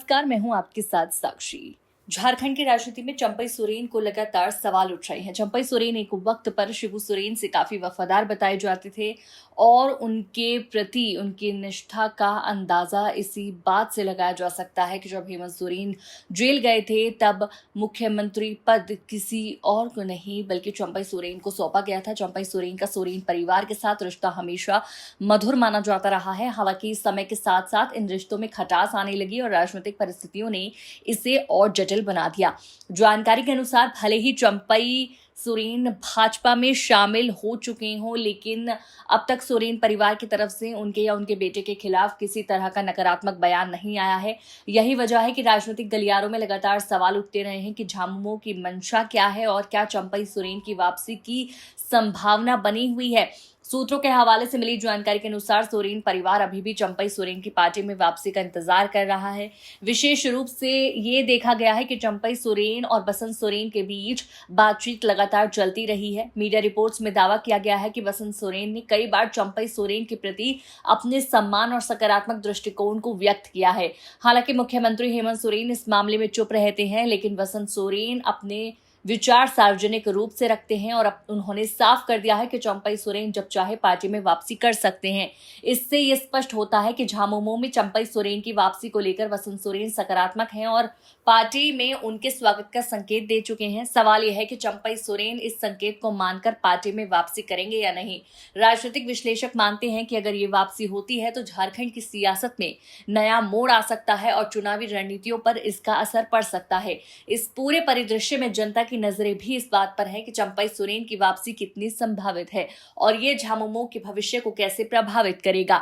नमस्कार, मैं हूं आपके साथ साक्षी। झारखंड की राजनीति में चंपई सोरेन को लगातार सवाल उठ रहे हैं। चंपई सोरेन एक वक्त पर शिबू सोरेन से काफी वफादार बताए जाते थे और उनके प्रति उनकी निष्ठा का अंदाजा इसी बात से लगाया जा सकता है कि जब हेमंत सोरेन जेल गए थे तब मुख्यमंत्री पद किसी और को नहीं बल्कि चंपई सोरेन को सौंपा गया था। चंपई सोरेन का सोरेन परिवार के साथ रिश्ता हमेशा मधुर माना जाता रहा है। हालांकि समय के साथ साथ इन रिश्तों में खटास आने लगी और राजनीतिक परिस्थितियों ने इसे और जटिल बना दिया। जानकारी के अनुसार भले ही चंपई सोरेन भाजपा में शामिल हो चुके हों, लेकिन अब तक सोरेन परिवार की तरफ से उनके या उनके बेटे के खिलाफ किसी तरह का नकारात्मक बयान नहीं आया है। यही वजह है कि राजनीतिक गलियारों में लगातार सवाल उठते रहे हैं कि झामुमो की मंशा क्या है और क्या चंपई सोरेन की वापसी की संभावना बनी हुई है। सूत्रों के हवाले से मिली जानकारी के अनुसार सोरेन परिवार अभी भी चंपई सोरेन की पार्टी में वापसी का इंतजार कर रहा है। विशेष रूप से ये देखा गया है कि चंपई सोरेन और बसंत सोरेन के बीच बातचीत लगातार चलती रही है। मीडिया रिपोर्ट्स में दावा किया गया है कि बसंत सोरेन ने कई बार चंपई सोरेन के प्रति अपने सम्मान और सकारात्मक दृष्टिकोण को व्यक्त किया है। हालांकि मुख्यमंत्री हेमंत सोरेन इस मामले में चुप रहते हैं, लेकिन बसंत सोरेन अपने विचार सार्वजनिक रूप से रखते हैं और अब उन्होंने साफ कर दिया है कि चंपई सोरेन जब चाहे पार्टी में वापसी कर सकते हैं। इससे यह स्पष्ट होता है कि झामुमो में चंपई सोरेन की वापसी को लेकर बसंत सोरेन सकारात्मक हैं और पार्टी में उनके स्वागत का संकेत दे चुके हैं। सवाल यह है कि चंपई सोरेन इस संकेत को मानकर पार्टी में वापसी करेंगे या नहीं। राजनीतिक विश्लेषक मानते हैं कि अगर ये वापसी होती है तो झारखंड की सियासत में नया मोड़ आ सकता है और चुनावी रणनीतियों पर इसका असर पड़ सकता है। इस पूरे परिदृश्य में जनता की नजरें भी इस बात पर है कि चंपई सोरेन की वापसी कितनी संभावित है और ये झामुमो के भविष्य को कैसे प्रभावित करेगा।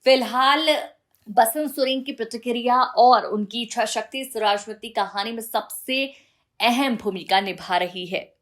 फिलहाल बसंत सोरेन की प्रतिक्रिया और उनकी इच्छा शक्ति इस राजनीतिक कहानी में सबसे अहम भूमिका निभा रही है।